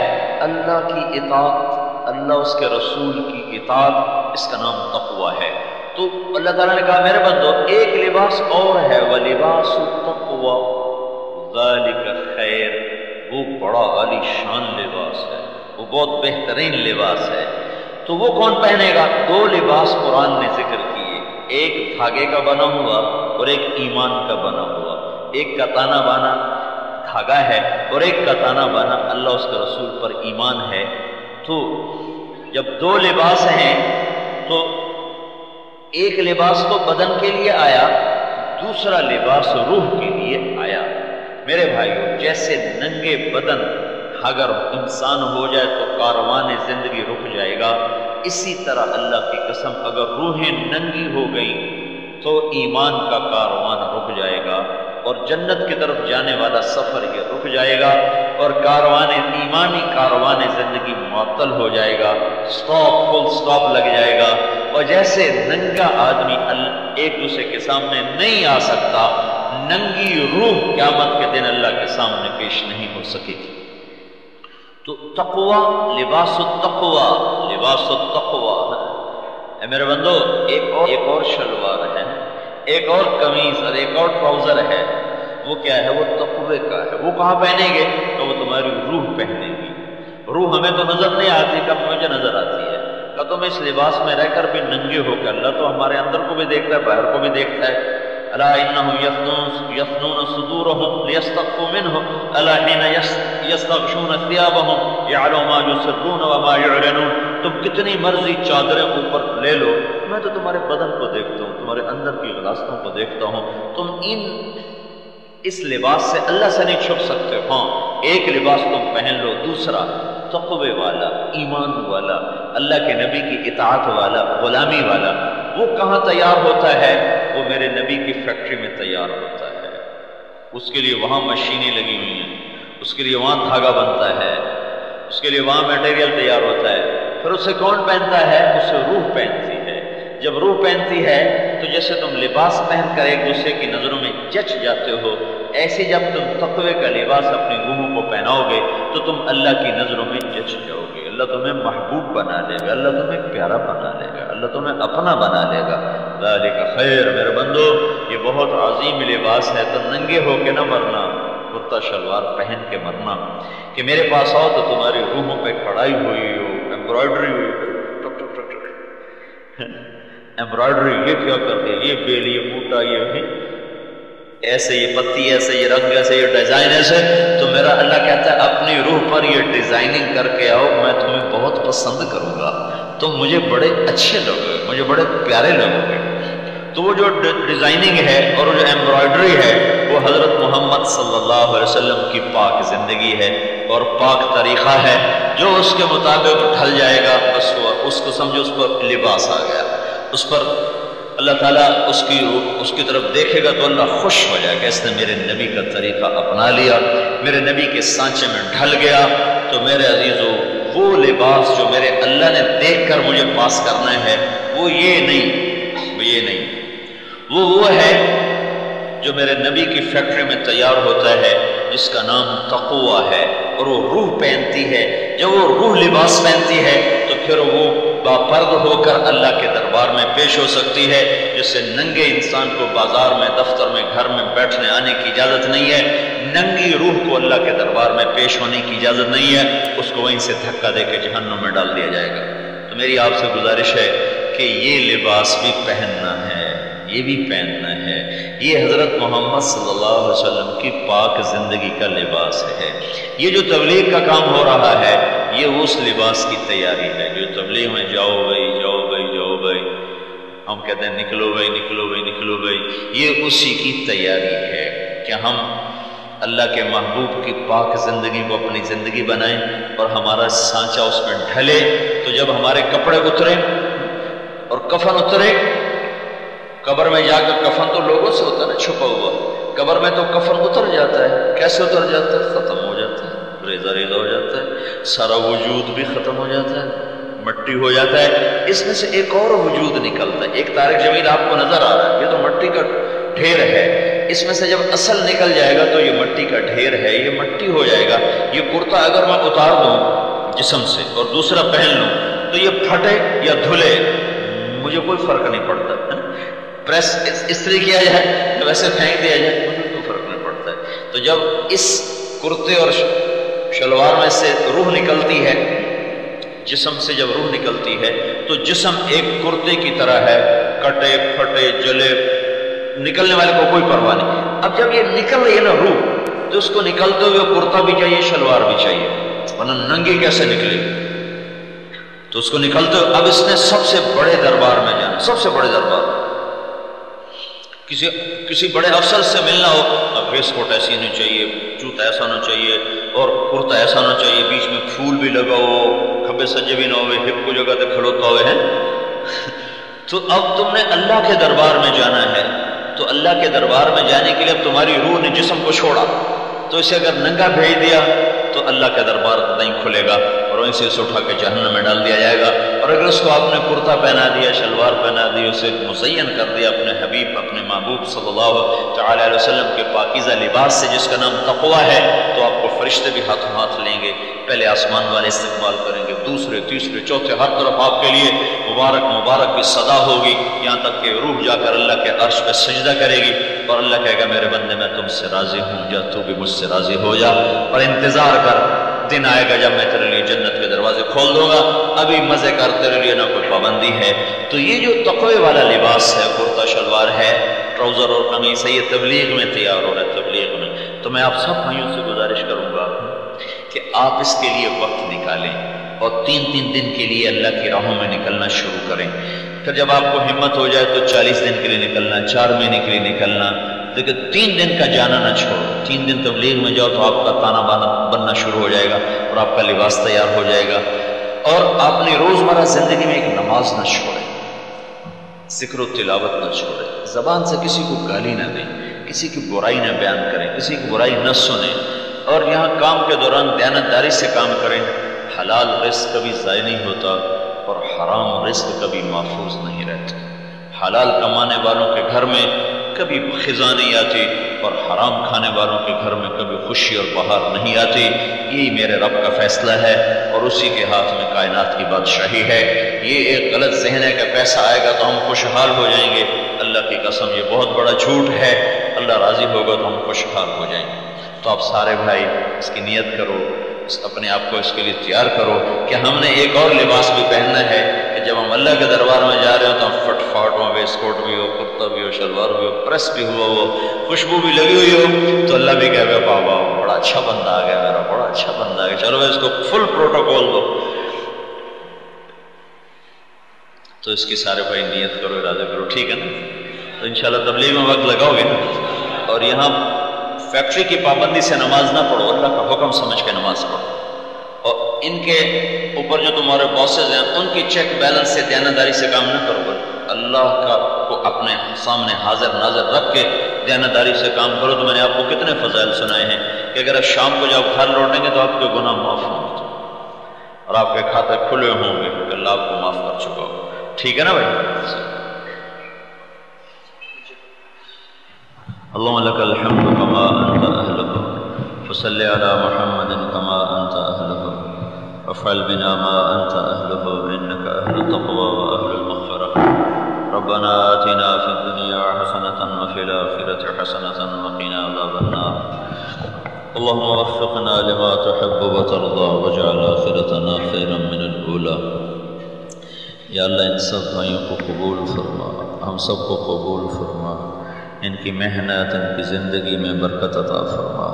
اللہ کی اطاعت، اللہ اس کے رسول کی اطاعت، اس کا نام تقوی ہے۔ تو اللہ تعالیٰ نے کہا میرے بندو ایک لباس اور ہے، وَلِبَاسُ التَّقْوَىٰ ذَلِكَ خَيْرٌ، وہ بڑا عالی شان لباس ہے، وہ بہت بہترین لباس ہے۔ تو وہ کون پہنے گا؟ 2 لباس قرآن نے ذکر کیے، ایک دھاگے کا بنا ہوا اور ایک ایمان کا بنا ہوا۔ ایک کا تانا بانا دھاگا ہے اور ایک کا تانا بانا اللہ اس کے رسول پر ایمان ہے۔ تو جب 2 لباس ہیں تو ایک لباس تو بدن کے لیے آیا، دوسرا لباس روح کے لیے آیا۔ میرے بھائیو، جیسے ننگے بدن اگر انسان ہو جائے تو کاروان زندگی رک جائے گا، اسی طرح اللہ کی قسم اگر روحیں ننگی ہو گئی تو ایمان کا کاروان رک جائے گا اور جنت کی طرف جانے والا سفر یہ رک جائے گا اور ایمانی کاروان زندگی معطل ہو جائے گا، فل سٹاپ لگ جائے گا۔ اور جیسے ننگا آدمی ایک دوسرے کے سامنے نہیں آ سکتا، ننگی روح قیامت کے دن اللہ کے سامنے پیش نہیں ہو سکے گی۔ تو تقوی، لباس التقوی اے میرے بندو، ایک اور شلوار ہے، ایک اور قمیض اور ایک اور ٹراؤزر ہے، وہ کیا ہے؟ وہ تقوی کا ہے۔ وہ کہاں پہنیں گے؟ تو وہ تمہاری روح پہنے گی۔ روح ہمیں تو نظر نہیں آتی، کب مجھے نظر آتی ہے؟ کہ تم اس لباس میں رہ کر بھی ننگے ہو کے، اللہ تو ہمارے اندر کو بھی دیکھتا ہے، باہر کو بھی دیکھتا ہے۔ الا انہم یثنون صدورہم لیستخفوا منہ الا حین یستغشون ثیابہم یعلم ما یسرون وما یعلنون۔ تم کتنی مرضی چادریں اوپر لے لو، میں تو تمہارے بدن کو دیکھتا ہوں، تمہارے اندر کی غلاستوں کو دیکھتا ہوں۔ تم اس لباس سے اللہ سے نہیں چھپ سکتے۔ ہاں، ایک لباس تم پہن لو، دوسرا تقوی والا، ایمان والا، اللہ کے نبی کی اطاعت والا، غلامی والا۔ وہ کہاں تیار ہوتا ہے؟ وہ میرے نبی کی فیکٹری میں تیار ہوتا ہے۔ اس کے لیے وہاں مشینیں لگی ہوئی ہیں، اس کے لیے وہاں دھاگا بنتا ہے، اس کے لیے وہاں میٹیریل تیار ہوتا ہے۔ پھر اسے کون پہنتا ہے؟ اسے روح پہنتی ہے۔ جب روح پہنتی ہے تو جیسے تم لباس پہن کر ایک دوسرے کی نظروں میں جچ جاتے ہو، ایسے جب تم تقوی کا لباس اپنی روحوں کو پہناؤ گے تو تم اللہ کی نظروں میں جچ جاؤ گے۔ اللہ تمہیں محبوب بنا لے گا، اللہ تمہیں پیارا بنا لے گا، اللہ تمہیں اپنا بنا لے گا۔ ذالک خیر، میرے بندو یہ بہت عظیم لباس ہے۔ تو ننگے ہو کے نہ مرنا، کرتا شلوار پہن کے مرنا کہ میرے پاس آؤ تو تمہاری روحوں پہ کڑھائی ہوئی ہو، ایمبرائڈری ہوئی ہو، ایمبرائڈری یہ کیا کر دیا، یہ بیل، یہ بوٹا، یہ ایسے، یہ پتی ایسے، یہ رنگ ایسے، یہ ڈیزائن ایسے. تو میرا اللہ کہتا ہے اپنی روح پر یہ ڈیزائننگ کر کے آؤ، میں تمہیں بہت پسند کروں گا، تم مجھے بڑے اچھے لگو گے، مجھے بڑے پیارے لگو گے. تو وہ جو ڈیزائننگ ہے اور جو ایمبرائڈری ہے وہ حضرت محمد صلی اللہ علیہ وسلم کی پاک زندگی ہے اور پاک طریقہ ہے. جو اس کے مطابق ڈھل جائے گا بس وہ اس کو سمجھو اس پر لباس آ گیا، اس پر اللہ تعالیٰ اس کی طرف دیکھے گا تو اللہ خوش ہو جائے گا، اس نے میرے نبی کا طریقہ اپنا لیا، میرے نبی کے سانچے میں ڈھل گیا. تو میرے عزیزو وہ لباس جو میرے اللہ نے دیکھ کر مجھے پاس کرنا ہے وہ یہ نہیں، وہ ہے جو میرے نبی کی فیکٹری میں تیار ہوتا ہے، جس کا نام تقویٰ ہے، اور وہ روح پہنتی ہے. جب وہ روح لباس پہنتی ہے تو پھر وہ باپرد ہو کر اللہ کے دربار میں پیش ہو سکتی ہے، جس سے ننگے انسان کو بازار میں، دفتر میں، گھر میں بیٹھنے آنے کی اجازت نہیں ہے. ننگی روح کو اللہ کے دربار میں پیش ہونے کی اجازت نہیں ہے، اس کو وہیں سے دھکا دے کے جہنم میں ڈال دیا جائے گا. تو میری آپ سے گزارش ہے کہ یہ لباس بھی پہننا ہے، یہ بھی پہننا ہے. یہ حضرت محمد صلی اللہ علیہ وسلم کی پاک زندگی کا لباس ہے. یہ جو تبلیغ کا کام ہو رہا ہے یہ اس لباس کی تیاری ہے. جو تبلیغ میں جاؤ بھائی، ہم کہتے ہیں نکلو بھائی، یہ اسی کی تیاری ہے کہ ہم اللہ کے محبوب کی پاک زندگی کو اپنی زندگی بنائیں اور ہمارا سانچہ اس میں ڈھلے. تو جب ہمارے کپڑے اترے اور کفن اترے، قبر میں جا کر کفن تو لوگوں سے ہوتا ہے نا چھپا ہوا، قبر میں تو کفن اتر جاتا ہے. کیسے اتر جاتا ہے؟ ختم ہو جاتا ہے، ریزہ ہو جاتا ہے، سارا وجود بھی ختم ہو جاتا ہے، مٹی ہو جاتا ہے. اس میں سے ایک اور وجود نکلتا ہے. ایک طارق جمیل آپ کو نظر آ رہا ہے، یہ تو مٹی کا ڈھیر ہے. اس میں سے جب اصل نکل جائے گا تو یہ مٹی کا ڈھیر ہے، یہ مٹی ہو جائے گا. یہ کرتا اگر میں اتار دوں جسم سے اور دوسرا پہن لوں تو یہ پھٹے یا دھلے مجھے کوئی فرق نہیں پڑتا. پریس استری کیا جائے ویسے پھینک دیا جائے مجھے کوئی فرق نہیں پڑتا ہے. تو جب اس کرتے اور شلوار میں سے روح نکلتی ہے، جسم سے جب روح نکلتی ہے تو جسم ایک کرتے کی طرح ہے، کٹے پھٹے جلے، نکلنے والے کو کوئی پرواہ نہیں. اب جب یہ نکل رہی ہے نا روح، تو اس کو نکلتے ہوئے کرتا بھی چاہیے، شلوار بھی چاہیے، ورنہ ننگی کیسے نکلے. تو اس کو نکلتے ہوئے اب اس نے سب سے بڑے دربار میں جانا، سب سے بڑے دربار، کسی بڑے افسر سے ملنا ہو، اب ویسٹ کوٹ ایسی نہیں چاہیے، جوتا ایسا ہونا چاہیے اور کرتا ایسا ہونا چاہیے، بیچ میں پھول بھی لگا ہو، کھبے سجے بھی نہ ہوئے، ہپ کو جگہ تے کھڑوتا ہوئے ہیں. تو اب تم نے اللہ کے دربار میں جانا ہے، تو اللہ کے دربار میں جانے کے لیے اب تمہاری روح نے جسم کو چھوڑا، تو اسے اگر ننگا بھیج دیا تو اللہ کا دربار نہیں کھلے گا اور وہیں سے اسے اٹھا کے جہنم میں ڈال دیا جائے گا. اور اگر اس کو آپ نے کرتا پہنا دیا، شلوار پہنا دی، اسے مزین کر دیا اپنے حبیب، اپنے محبوب صلی اللہ تعالی علیہ وسلم کے پاکیزہ لباس سے جس کا نام تقویٰ ہے، تو آپ کو فرشتے بھی ہاتھوں ہاتھ لیں گے. پہلے آسمان والے استقبال کریں گے، دوسرے تیسرے چوتھے، ہر طرف آپ کے لیے مبارک مبارک کی صدا ہوگی، یہاں تک کہ روح جا کر اللہ کے عرش پہ سجدہ کرے گی اور اللہ کہے گا میرے بندے میں تم سے راضی ہوں، جا تو بھی مجھ سے راضی ہو جا اور انتظار کر، دن آئے گا جب میں تیرے لیے جنت کے دروازے کھول دوں گا، ابھی مزے کر، تیرے لیے نہ کوئی پابندی ہے. تو یہ جو تقوی والا لباس ہے، کرتا شلوار ہے، ٹراؤزر اور قمیص ہے، یہ تبلیغ میں تیار ہو رہا ہے، تبلیغ میں. تو میں آپ سب بھائیوں سے گزارش کروں گا کہ آپ اس کے لیے وقت نکالیں اور 3 دن کے لیے اللہ کی راہوں میں نکلنا شروع کریں. پھر جب آپ کو ہمت ہو جائے تو 40 دن کے لیے نکلنا، 4 مہینے کے لیے نکلنا، لیکن 3 دن کا جانا نہ چھوڑو. 3 دن تبلیغ میں جاؤ تو آپ کا تانا بانا بننا شروع ہو جائے گا اور آپ کا لباس تیار ہو جائے گا. اور اپنی روزمرہ زندگی میں ایک نماز نہ چھوڑیں، ذکر و تلاوت نہ چھوڑیں، زبان سے کسی کو گالی نہ دیں، کسی کی برائی نہ بیان کریں، کسی کی برائی نہ سنیں، اور یہاں کام کے دوران دیانتداری سے کام کریں. حلال رزق کبھی ضائع نہیں ہوتا اور حرام رزق کبھی محفوظ نہیں رہتا. حلال کمانے والوں کے گھر میں کبھی خزاں نہیں آتی اور حرام کھانے والوں کے گھر میں کبھی خوشی اور بہار نہیں آتی. یہی میرے رب کا فیصلہ ہے اور اسی کے ہاتھ میں کائنات کی بادشاہی ہے. یہ ایک غلط ذہن ہے کہ پیسہ آئے گا تو ہم خوشحال ہو جائیں گے. اللہ کی قسم یہ بہت بڑا جھوٹ ہے. اللہ راضی ہوگا تو ہم خوشحال ہو جائیں گے. تو آپ سارے بھائی اس کی نیت کرو اپنے آپ کو اس کے لیے تیار کرو کہ ہم نے ایک اور لباس بھی پہننا ہے کہ جب ہم اللہ کے دربار میں جا رہے ہو تو ہم فٹ فاٹ ہو، ویسٹ کوٹ بھی ہو، کرتا بھی ہو، شلوار بھی ہو، پریس بھی ہوا ہو، خوشبو بھی لگی ہوئی ہو، تو اللہ بھی کہے گا بابا بڑا اچھا بندہ آ گیا میرا، بڑا اچھا بندہ آ گیا، چلو اس کو فل پروٹوکول دو۔ تو اس کی سارے بھائی نیت کرو، ارادہ کرو، ٹھیک ہے نا؟ تو انشاءاللہ تبلیغ میں وقت لگاؤ گے نا؟ اور یہاں فیکٹری کی پابندی سے نماز نہ پڑھو، اللہ کا حکم سمجھ کے نماز پڑھو، اور ان کے اوپر جو تمہارے باسز ہیں ان کی چیک بیلنس سے دیانتداری سے کام نہ کرو، اللہ کا کو اپنے سامنے حاضر ناظر رکھ کے دیانتداری سے کام کرو۔ تو میں نے آپ کو کتنے فضائل سنائے ہیں کہ اگر آپ شام کو جب گھر لوٹیں گے تو آپ کے گناہ معاف ہوں گے اور آپ کے کھاتے کھلے ہوں گے کہ اللہ آپ کو معاف کر چکا ہو، ٹھیک ہے نا بھائی؟ اللهم لك الحمد كما أنت أهله، فصل على محمد كما أنت أهله، وافعل بنا ما أنت أهله، إنك أهل التقوى وأهل المغفرة۔ ربنا آتنا في الدنيا حسنة وفي الآخرة حسنة وقنا عذاب النار۔ اللهم وفقنا لما تحب وترضى واجعل آخرتنا خيرا من الأولى۔ یا اللہ ان سب بھائیوں کو قبول فرما، ہم سب کو قبول فرما، ان کی محنت، ان کی زندگی میں برکت عطا فرما،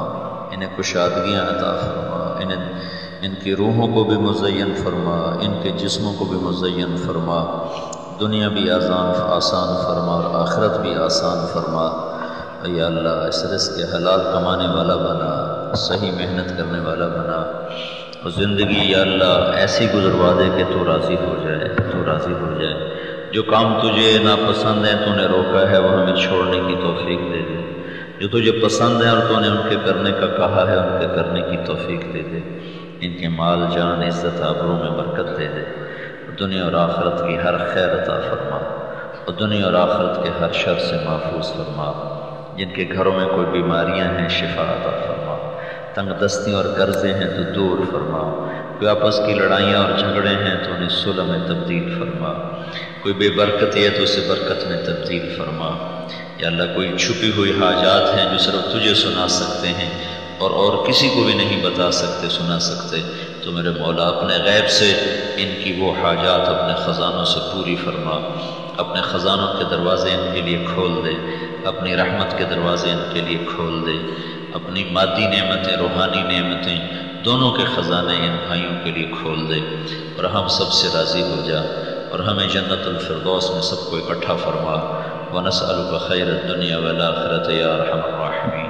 انہیں کشادگیاں عطا فرما، ان کی روحوں کو بھی مزین فرما، ان کے جسموں کو بھی مزین فرما، دنیا بھی آسان فرما اور آخرت بھی آسان فرما۔ یا اللہ اس رزق کے حلال کمانے والا بنا، صحیح محنت کرنے والا بنا، اور زندگی یا اللہ ایسی گزروا دے کہ تو راضی ہو جائے، تو راضی ہو جائے۔ جو کام تجھے ناپسند ہیں تو نے روکا ہے وہ ہمیں چھوڑنے کی توفیق دے دے، جو تجھے پسند ہیں اور تو نے ان کے کرنے کا کہا ہے ان کے کرنے کی توفیق دے دے۔ ان کے مال جان عزت آبرو میں برکت دے دے، دنیا اور آخرت کی ہر خیر عطا فرما، اور دنیا اور آخرت کے ہر شر سے محفوظ فرما۔ جن کے گھروں میں کوئی بیماریاں ہیں شفا عطا فرما، تنگ دستیاں اور قرضے ہیں تو دور فرما، کوئی آپس کی لڑائیاں اور جھگڑے ہیں تو انہیں صلح میں تبدیل فرما، کوئی بے برکتی ہے تو اسے برکت میں تبدیل فرما۔ یا اللہ کوئی چھپی ہوئی حاجات ہیں جو صرف تجھے سنا سکتے ہیں اور کسی کو بھی نہیں بتا سکتے، سنا سکتے، تو میرے مولا اپنے غیب سے ان کی وہ حاجات اپنے خزانوں سے پوری فرما، اپنے خزانوں کے دروازے ان کے لیے کھول دے، اپنی رحمت کے دروازے ان کے لیے کھول دے، اپنی مادی نعمتیں روحانی نعمتیں دونوں کے خزانے ان بھائیوں کے لیے کھول دے، اور ہم سب سے راضی ہو جا، اور ہمیں جنت الفردوس میں سب کو اکٹھا فرما۔ وَنَسْأَلُكَ خَيْرَ الدُّنْيَا وَالْآخِرَةِ يَا أَرْحَمَ الرَّاحِمِينَ۔